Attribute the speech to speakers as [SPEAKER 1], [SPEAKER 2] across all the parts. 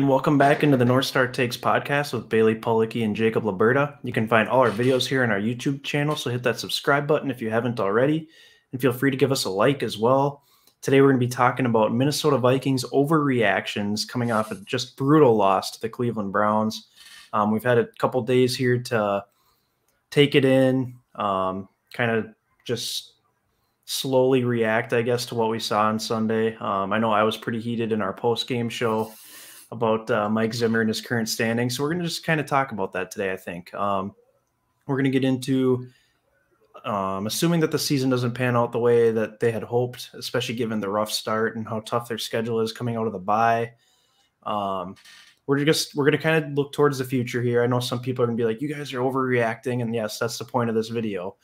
[SPEAKER 1] And welcome back into the North Star Takes podcast with Bailey Policki and Jacob Liberta. You can find all our videos here on our YouTube channel, so hit that subscribe button if you haven't already, and feel free to give us a like as well. Today we're going to be talking about Minnesota Vikings overreactions coming off a just brutal loss to the Cleveland Browns. We've had a couple days here to take it in, kind of just slowly react, I guess, to what we saw on Sunday. I know I was pretty heated in our post-game show about Mike Zimmer and his current standing. So we're going to just kind of talk about that today, I think. We're going to get into assuming that the season doesn't pan out the way that they had hoped, especially given the rough start and how tough their schedule is coming out of the bye. We're going to kind of look towards the future here. I know some people are going to be like, you guys are overreacting. And yes, that's the point of this video.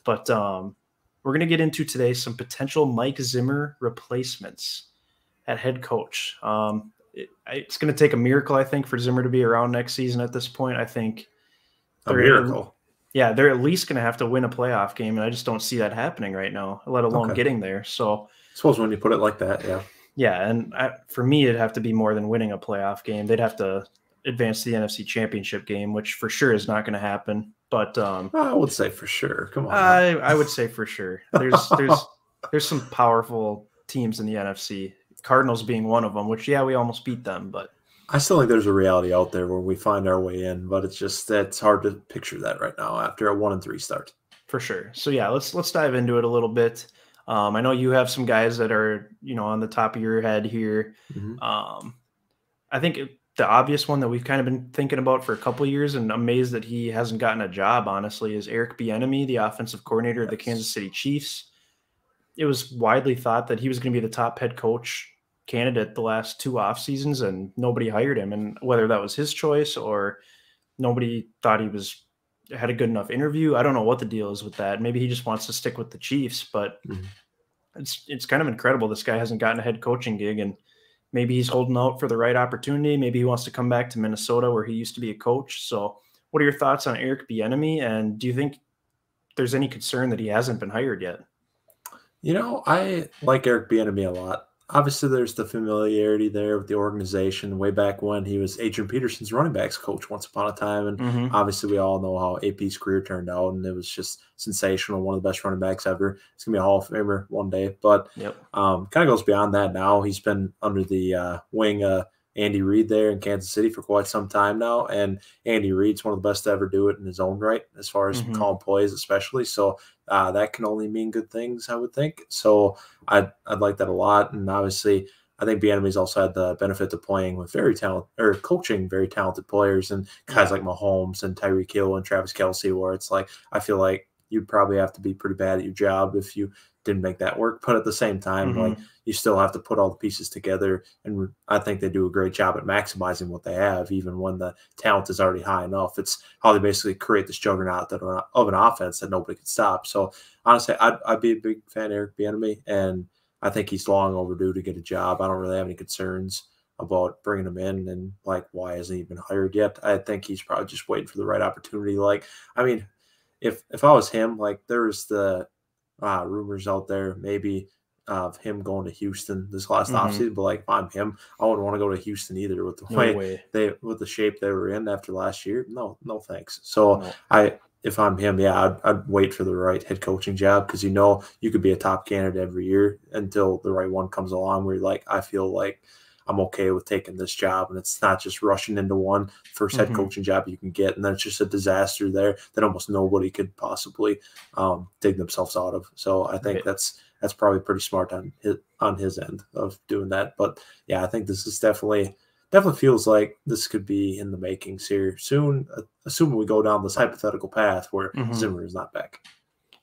[SPEAKER 1] But we're going to get into today some potential Mike Zimmer replacements at head coach. It's going to take a miracle, I think, for Zimmer to be around next season at this point. I think
[SPEAKER 2] a miracle.
[SPEAKER 1] They're at least going to have to win a playoff game, and I just don't see that happening right now, let alone getting there. So
[SPEAKER 2] I suppose when you put it like that, yeah.
[SPEAKER 1] Yeah, and for me, it'd have to be more than winning a playoff game. They'd have to advance to the NFC Championship game, which for sure is not going to happen. But
[SPEAKER 2] I would say for sure. Come on.
[SPEAKER 1] I would say for sure. There's some powerful teams in the NFC. Cardinals being one of them, which, yeah, we almost beat them, but
[SPEAKER 2] I still think there's a reality out there where we find our way in, but it's hard to picture that right now after a 1-3 start.
[SPEAKER 1] For sure. So yeah, let's dive into it a little bit. I know you have some guys that are, on the top of your head here.
[SPEAKER 2] Mm-hmm.
[SPEAKER 1] I think the obvious one that we've kind of been thinking about for a couple of years and amazed that he hasn't gotten a job, honestly, is Eric Bieniemy, the offensive coordinator of the Kansas City Chiefs. It was widely thought that he was going to be the top head coach candidate the last 2 off seasons, and nobody hired him. And whether that was his choice or nobody thought he had a good enough interview, I don't know what the deal is with that. Maybe he just wants to stick with the Chiefs, but it's kind of incredible. This guy hasn't gotten a head coaching gig, and maybe he's holding out for the right opportunity. Maybe he wants to come back to Minnesota where he used to be a coach. So what are your thoughts on Eric Bieniemy? And do you think there's any concern that he hasn't been hired yet?
[SPEAKER 2] I like Eric Bieniemy a lot. Obviously, there's the familiarity there with the organization way back when he was Adrian Peterson's running backs coach once upon a time. And obviously, we all know how AP's career turned out, and it was just sensational. One of the best running backs ever. It's going to be a Hall of Famer one day. But kind of goes beyond that now. He's been under the wing of Andy Reid there in Kansas City for quite some time now. And Andy Reid's one of the best to ever do it in his own right, as far as calling plays especially. So that can only mean good things, I would think. So I'd like that a lot. And obviously, I think Bieniemy's also had the benefit of playing with coaching very talented players and guys like Mahomes and Tyreek Hill and Travis Kelce, where it's like, I feel like you'd probably have to be pretty bad at your job if you didn't make that work. But at the same time, like, you still have to put all the pieces together. And I think they do a great job at maximizing what they have, even when the talent is already high enough. It's how they basically create this juggernaut of an offense that nobody can stop. So honestly, I'd be a big fan of Eric Bieniemy, and I think he's long overdue to get a job. I don't really have any concerns about bringing him in, and like, why hasn't he been hired yet? I think he's probably just waiting for the right opportunity. Like, I mean, if I was him, like, there's the rumors out there maybe of him going to Houston this last offseason, but like, if I'm him, I wouldn't want to go to Houston either with the with the shape they were in after last year. No thanks. So if I'm him, I'd wait for the right head coaching job, because you could be a top candidate every year until the right one comes along where you're like, I feel like I'm okay with taking this job, and it's not just rushing into one first head coaching job you can get, and then it's just a disaster there that almost nobody could possibly dig themselves out of. So I think that's probably pretty smart on his end of doing that. But yeah, I think this is definitely feels like this could be in the makings here soon, assuming we go down this hypothetical path where Zimmer is not back.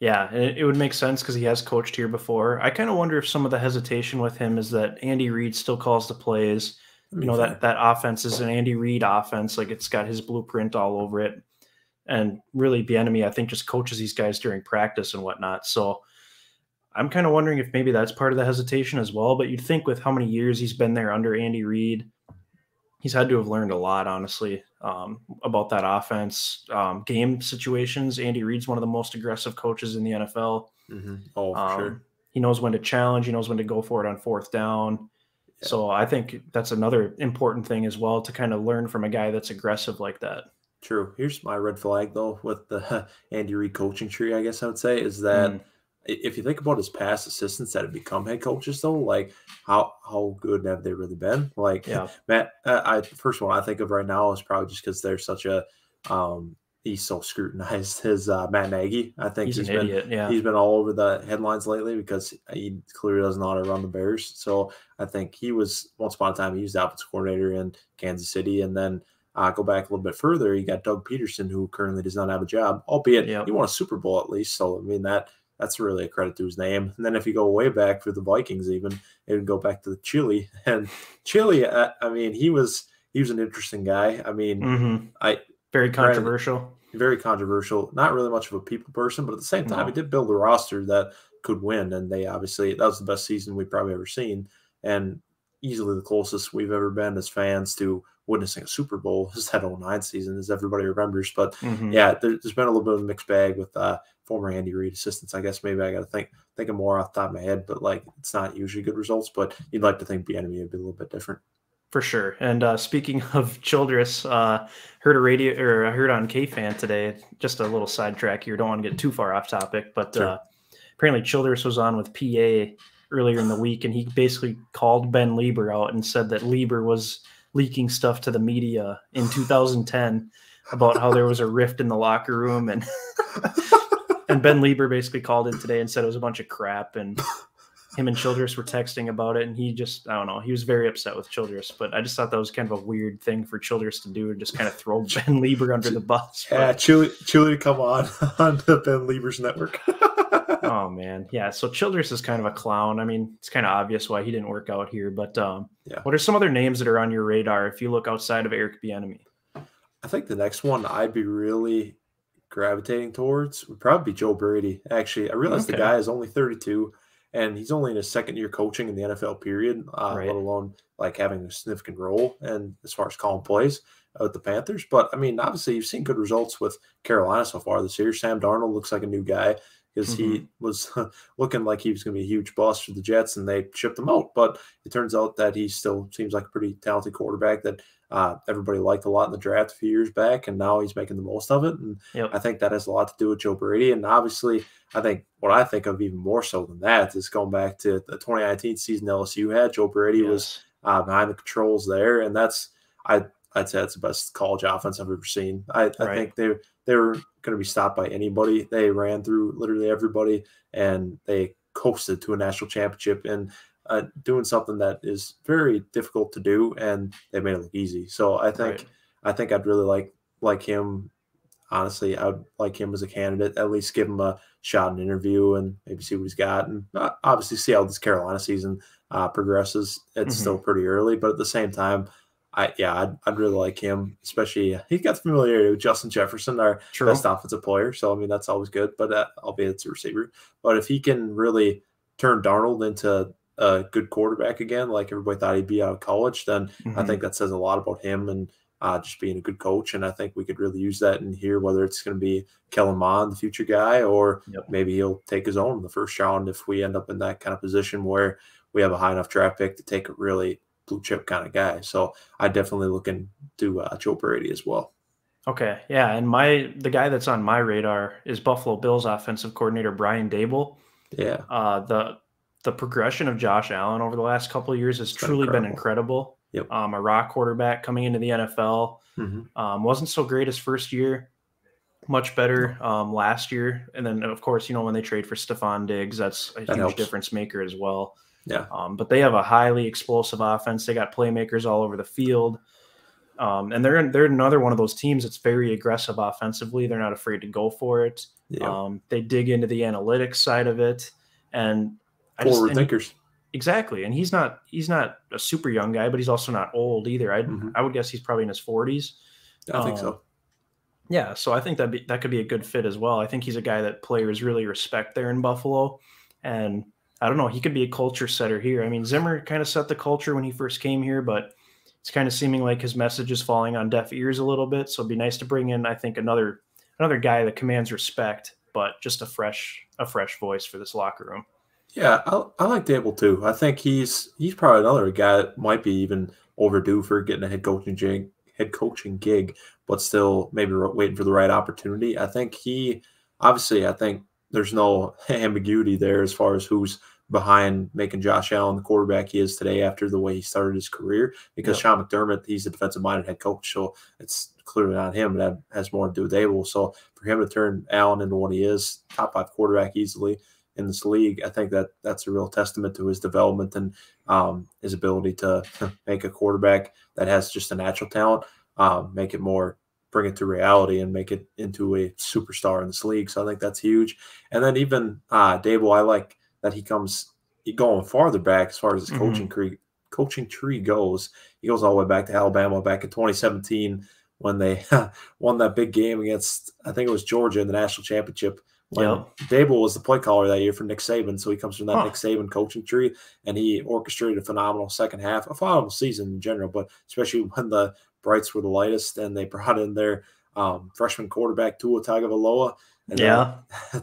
[SPEAKER 1] Yeah, and it would make sense because he has coached here before. I kind of wonder if some of the hesitation with him is that Andy Reid still calls the plays. That offense is an Andy Reid offense. Like, it's got his blueprint all over it. And really, Bieniemy, I think, just coaches these guys during practice and whatnot. So I'm kind of wondering if maybe that's part of the hesitation as well. But you'd think with how many years he's been there under Andy Reid, he's had to have learned a lot, honestly, about that offense, game situations. Andy Reid's one of the most aggressive coaches in the NFL.
[SPEAKER 2] Oh, for sure.
[SPEAKER 1] He knows when to challenge. He knows when to go for it on fourth down. So I think that's another important thing as well, to kind of learn from a guy that's aggressive like that.
[SPEAKER 2] True. Here's my red flag, though, with the Andy Reid coaching tree, I guess I would say, is that if you think about his past assistants that have become head coaches, though, like how good have they really been? Like Matt, first one I think of right now is probably just because they're such a he's so scrutinized. His Matt Nagy, I think
[SPEAKER 1] he's an idiot.
[SPEAKER 2] He's been all over the headlines lately because he clearly doesn't know how to run the Bears. So I think he was once upon a time he was the offensive coordinator in Kansas City, and then. Go back a little bit further, you got Doug Peterson, who currently does not have a job, albeit he won a Super Bowl at least. So, I mean, that's really a credit to his name. And then if you go way back for the Vikings even, it would go back to Chile. And Chile, I mean, he was an interesting guy. I mean,
[SPEAKER 1] very controversial.
[SPEAKER 2] Very controversial. Not really much of a people person, but at the same time, he did build a roster that could win. And they obviously, that was the best season we've probably ever seen. And easily the closest we've ever been as fans to witnessing a Super Bowl is that 09 season, as everybody remembers. But yeah, there's been a little bit of a mixed bag with former Andy Reid assistants. I guess maybe I got to think of more off the top of my head, but like it's not usually good results. But you'd like to think Bieniemy would be a little bit different.
[SPEAKER 1] For sure. And speaking of Childress, heard I heard on K-Fan today, just a little sidetrack here. Don't want to get too far off topic, but apparently Childress was on with PA earlier in the week, and he basically called Ben Lieber out and said that Lieber was leaking stuff to the media in 2010 about how there was a rift in the locker room, and and Ben Lieber basically called in today and said it was a bunch of crap, and him and Childress were texting about it, and he just, I don't know, he was very upset with Childress, but I just thought that was kind of a weird thing for Childress to do, and just kind of throw Ben Lieber under the bus.
[SPEAKER 2] Yeah, Chile to come on the Ben Lieber's network.
[SPEAKER 1] Oh man, yeah. So Childress is kind of a clown. I mean, it's kind of obvious why he didn't work out here. But what are some other names that are on your radar if you look outside of Eric Bieniemy?
[SPEAKER 2] I think the next one I'd be really gravitating towards would probably be Joe Brady. Actually, I realize the guy is only 32, and he's only in his second year coaching in the NFL. Period. Let alone like having a significant role and as far as calling plays with the Panthers. But I mean, obviously, you've seen good results with Carolina so far this year. Sam Darnold looks like a new guy, because he was looking like he was going to be a huge bust for the Jets, and they shipped him out. But it turns out that he still seems like a pretty talented quarterback that everybody liked a lot in the draft a few years back, and now he's making the most of it. And I think that has a lot to do with Joe Brady. And obviously, I think what I think of even more so than that is going back to the 2019 season LSU had. Joe Brady was behind the controls there, and I'd say that's the best college offense I've ever seen. I think they were going to be stopped by anybody. They ran through literally everybody, and they coasted to a national championship and doing something that is very difficult to do, and they made it look easy. So I think I'd really like him. Honestly, I would like him as a candidate. At least give him a shot in an interview and maybe see what he's got, and obviously see how this Carolina season progresses. It's still pretty early, but at the same time, I'd really like him, especially he's got familiarity with Justin Jefferson, our best offensive player. So, I mean, that's always good, but albeit it's a receiver. But if he can really turn Darnold into a good quarterback again, like everybody thought he'd be out of college, then I think that says a lot about him and just being a good coach. And I think we could really use that in here, whether it's going to be Kellen Mond, the future guy, or maybe he'll take his own in the first round if we end up in that kind of position where we have a high enough draft pick to take a really blue chip kind of guy. So I definitely look into Joe Brady as well.
[SPEAKER 1] Okay. Yeah. And the guy that's on my radar is Buffalo Bills offensive coordinator Brian Daboll.
[SPEAKER 2] Yeah.
[SPEAKER 1] The progression of Josh Allen over the last couple of years has truly been incredible.
[SPEAKER 2] Yep.
[SPEAKER 1] A raw quarterback coming into the NFL. Wasn't so great his first year, much better last year. And then of course, when they trade for Stephon Diggs, that's a huge difference maker as well.
[SPEAKER 2] Yeah.
[SPEAKER 1] But they have a highly explosive offense. They got playmakers all over the field. And they're another one of those teams that's very aggressive offensively. They're not afraid to go for it.
[SPEAKER 2] Yeah.
[SPEAKER 1] They dig into the analytics side of it. And
[SPEAKER 2] forward thinkers.
[SPEAKER 1] Exactly. And he's not a super young guy, but he's also not old either. I would guess he's probably in his 40s.
[SPEAKER 2] I think so.
[SPEAKER 1] Yeah. So I think that could be a good fit as well. I think he's a guy that players really respect there in Buffalo. And I don't know, he could be a culture setter here. I mean, Zimmer kind of set the culture when he first came here, but it's kind of seeming like his message is falling on deaf ears a little bit. So it'd be nice to bring in, I think, another guy that commands respect, but just a fresh voice for this locker room.
[SPEAKER 2] Yeah, I like Dable too. I think he's probably another guy that might be even overdue for getting a head coaching gig, but still maybe waiting for the right opportunity. I think there's no ambiguity there as far as who's behind making Josh Allen the quarterback he is today after the way he started his career. Because
[SPEAKER 1] Yep.
[SPEAKER 2] Sean McDermott, he's a defensive-minded head coach, so it's clearly not him. That has more to do with Dable. So for him to turn Allen into what he is, top 5 quarterback easily in this league, I think that's a real testament to his development and his ability to make a quarterback that has just a natural talent, make it more, bring it to reality and make it into a superstar in this league. So I think that's huge. And then even Dable, I like that he going farther back as far as his coaching tree goes. He goes all the way back to Alabama back in 2017 when they won that big game against, I think it was Georgia in the national championship, when
[SPEAKER 1] Yep.
[SPEAKER 2] Dable was the play caller that year for Nick Saban. So he comes from that Nick
[SPEAKER 1] Huh.
[SPEAKER 2] Saban coaching tree, and he orchestrated a phenomenal second half, a phenomenal season in general, but especially when the brights were the lightest and they brought in their freshman quarterback, Tua Tagovailoa, and
[SPEAKER 1] Yeah.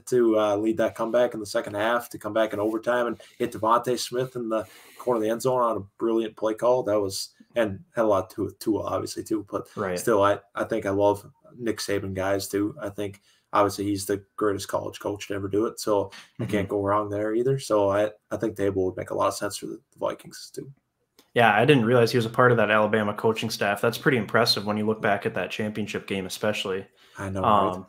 [SPEAKER 2] to lead that comeback in the second half, to come back in overtime and hit Devontae Smith in the corner of the end zone on a brilliant play call. That was, and had a lot to do with Tua, obviously, too. But
[SPEAKER 1] Right.
[SPEAKER 2] still, I think I love Nick Saban guys, too. I think obviously he's the greatest college coach to ever do it. So I can't go wrong there either. So I think Dable would make a lot of sense for the Vikings, too.
[SPEAKER 1] Yeah, I didn't realize he was a part of that Alabama coaching staff. That's pretty impressive when you look back at that championship game, especially.
[SPEAKER 2] I know, right?
[SPEAKER 1] Um,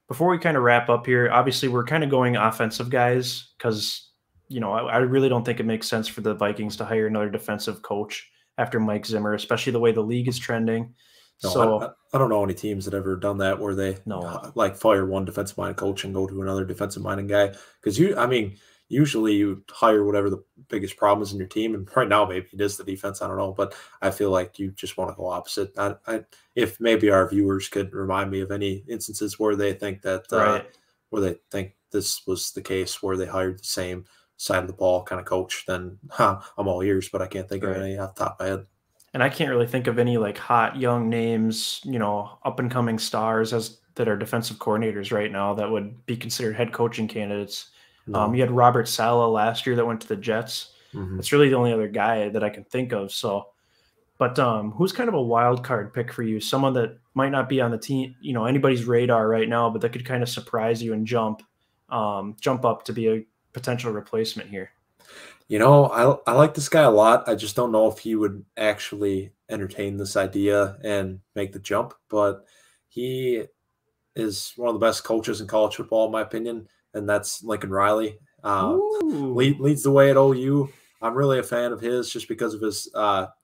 [SPEAKER 1] Before we kind of wrap up here, obviously we're kind of going offensive guys because, I really don't think it makes sense for the Vikings to hire another defensive coach after Mike Zimmer, especially the way the league is trending.
[SPEAKER 2] No,
[SPEAKER 1] So,
[SPEAKER 2] I don't know any teams that ever done that where they
[SPEAKER 1] no,
[SPEAKER 2] like fire one defensive minded coach and go to another defensive minded guy. Because usually you hire whatever the biggest problem is in your team, and right now maybe it is the defense. I don't know, but I feel like you just want to go opposite. If maybe our viewers could remind me of any instances where they think that
[SPEAKER 1] right.
[SPEAKER 2] where they think this was the case where they hired the same side of the ball kind of coach, then I'm all ears. But I can't think of
[SPEAKER 1] Right.
[SPEAKER 2] any off the top of my head.
[SPEAKER 1] And I can't really think of any like hot young names, up and coming stars as that are defensive coordinators right now that would be considered head coaching candidates.
[SPEAKER 2] No.
[SPEAKER 1] You had Robert Saleh last year that went to the Jets.
[SPEAKER 2] Mm-hmm.
[SPEAKER 1] That's really the only other guy that I can think of. So, but who's kind of a wild card pick for you? Someone that might not be on the team, anybody's radar right now, but that could kind of surprise you and jump up to be a potential replacement here.
[SPEAKER 2] I like this guy a lot. I just don't know if he would actually entertain this idea and make the jump, but he is one of the best coaches in college football, in my opinion, and that's Lincoln Riley.
[SPEAKER 1] Ooh,
[SPEAKER 2] Leads the way at OU. I'm really a fan of his just because of his,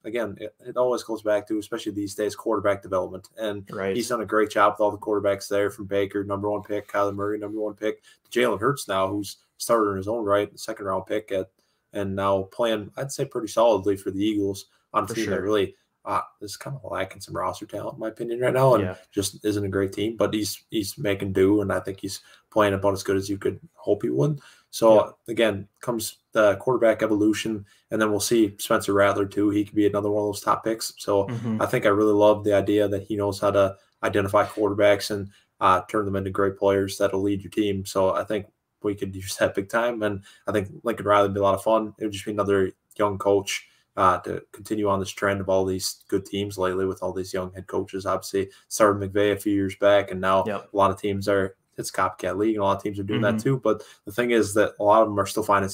[SPEAKER 2] again, it always goes back to, especially these days, quarterback development. And
[SPEAKER 1] right.
[SPEAKER 2] he's done a great job with all the quarterbacks there, from Baker, number 1 pick, Kyler Murray, number 1 pick, to Jalen Hurts now, who's started in his own right, second round pick, and now playing, I'd say, pretty solidly for the Eagles on a
[SPEAKER 1] For
[SPEAKER 2] team that
[SPEAKER 1] sure.
[SPEAKER 2] really is kind of lacking some roster talent, in my opinion, right now, and
[SPEAKER 1] Yeah.
[SPEAKER 2] just isn't a great team. But he's making do, and I think he's playing about as good as you could hope he would. So
[SPEAKER 1] Yep.
[SPEAKER 2] again, comes the quarterback evolution, and then we'll see Spencer Rattler too. He could be another one of those top picks. So I think I really love the idea that he knows how to identify quarterbacks and turn them into great players that'll lead your team. So I think we could use that big time, and I think Lincoln Riley would be a lot of fun. It would just be another young coach to continue on this trend of all these good teams lately with all these young head coaches. Obviously, started McVay a few years back, and now
[SPEAKER 1] Yep.
[SPEAKER 2] a lot of teams are, it's a copycat league, and a lot of teams are doing that too. But the thing is that a lot of them are still finding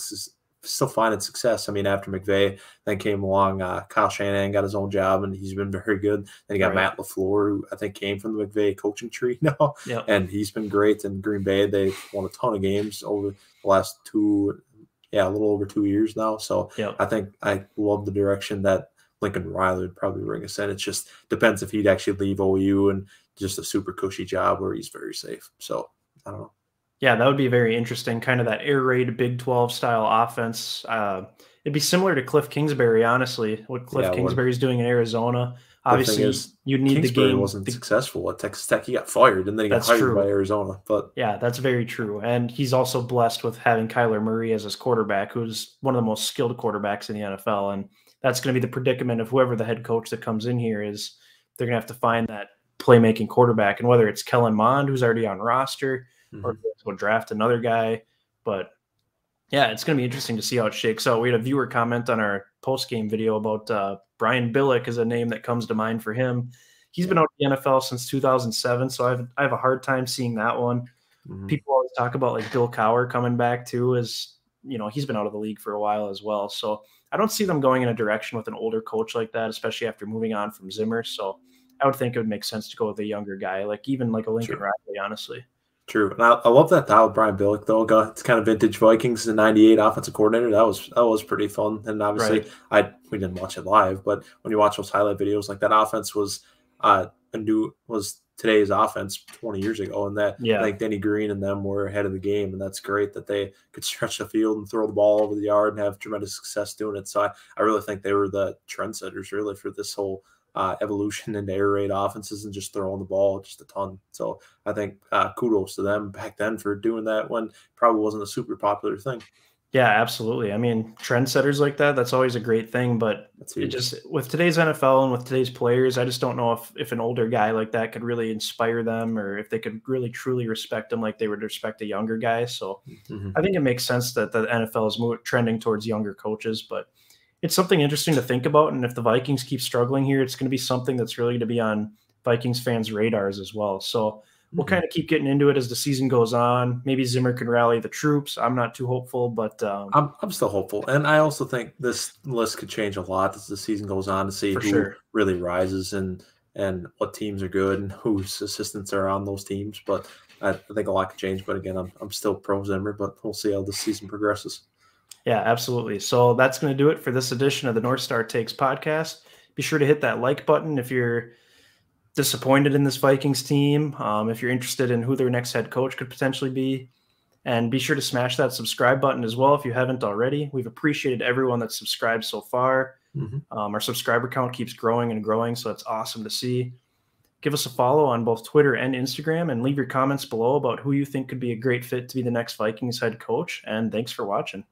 [SPEAKER 2] success. I mean, after McVay, then came along Kyle Shanahan, got his own job, and he's been very good. Then you got
[SPEAKER 1] Right.
[SPEAKER 2] Matt LaFleur, who I think came from the McVay coaching tree now,
[SPEAKER 1] Yep.
[SPEAKER 2] and he's been great in Green Bay. They've won a ton of games over the last a little over 2 years now. So
[SPEAKER 1] Yep.
[SPEAKER 2] I think I love the direction that Lincoln Riley would probably bring us in. It just depends if he'd actually leave OU and just a super cushy job where he's very safe. So I don't know.
[SPEAKER 1] Yeah, that would be very interesting. Kind of that air raid Big 12 style offense. It'd be similar to Cliff Kingsbury, honestly, what Cliff
[SPEAKER 2] Yeah,
[SPEAKER 1] Kingsbury's doing in Arizona.
[SPEAKER 2] the thing
[SPEAKER 1] Obviously,
[SPEAKER 2] is,
[SPEAKER 1] you'd need the
[SPEAKER 2] Kingsbury
[SPEAKER 1] game.
[SPEAKER 2] wasn't successful at Texas Tech. He got fired, and then he got
[SPEAKER 1] That's
[SPEAKER 2] hired by
[SPEAKER 1] true.
[SPEAKER 2] Arizona. But
[SPEAKER 1] Yeah, that's very true. And he's also blessed with having Kyler Murray as his quarterback, who's one of the most skilled quarterbacks in the NFL. And that's going to be the predicament of whoever the head coach that comes in here is. They're going to have to find that playmaking quarterback. And whether it's Kellen Mond, who's already on roster, or
[SPEAKER 2] mhm.
[SPEAKER 1] go draft another guy. But Yeah, it's going to be interesting to see how it shakes out. We had a viewer comment on our post-game video about Brian Billick is a name that comes to mind for him. He's been out in the NFL since 2007, so I have a hard time seeing that one. People always talk about like Bill Cowher coming back too, as he's been out of the league for a while as well. So I don't see them going in a direction with an older coach like that, especially after moving on from Zimmer. So I would think it would make sense to go with a younger guy, like even like a Lincoln Riley, honestly.
[SPEAKER 2] True. And I love that style with Brian Billick, though. It's kind of vintage Vikings, the 98 offensive coordinator. That was pretty fun. And obviously, we didn't watch it live, but when you watch those highlight videos, like that offense was today's offense 20 years ago. And that I think Denny Green and them were ahead of the game. And that's great that they could stretch the field and throw the ball over the yard and have tremendous success doing it. So I really think they were the trendsetters really for this whole evolution into air raid offenses and just throwing the ball just a ton. So I think kudos to them back then for doing that when probably wasn't a super popular thing.
[SPEAKER 1] Yeah, absolutely. I mean, trendsetters like that, that's always a great thing. But it just with today's NFL and with today's players, I just don't know if an older guy like that could really inspire them or if they could really truly respect them like they would respect a younger guy. So I think it makes sense that the NFL is trending towards younger coaches, but it's something interesting to think about. And if the Vikings keep struggling here, it's going to be something that's really going to be on Vikings fans' radars as well. So we'll kind of keep getting into it as the season goes on. Maybe Zimmer can rally the troops. I'm not too hopeful, but
[SPEAKER 2] I'm still hopeful. And I also think this list could change a lot as the season goes on to see who really rises and what teams are good and whose assistants are on those teams. But I think a lot could change. But again, I'm still pro Zimmer, but we'll see how the season progresses.
[SPEAKER 1] Yeah, absolutely. So that's going to do it for this edition of the North Star Takes podcast. Be sure to hit that like button if you're disappointed in this Vikings team, if you're interested in who their next head coach could potentially be, and be sure to smash that subscribe button as well if you haven't already. We've appreciated everyone that's subscribed so far. Our subscriber count keeps growing and growing, so it's awesome to see. Give us a follow on both Twitter and Instagram, and leave your comments below about who you think could be a great fit to be the next Vikings head coach. And thanks for watching.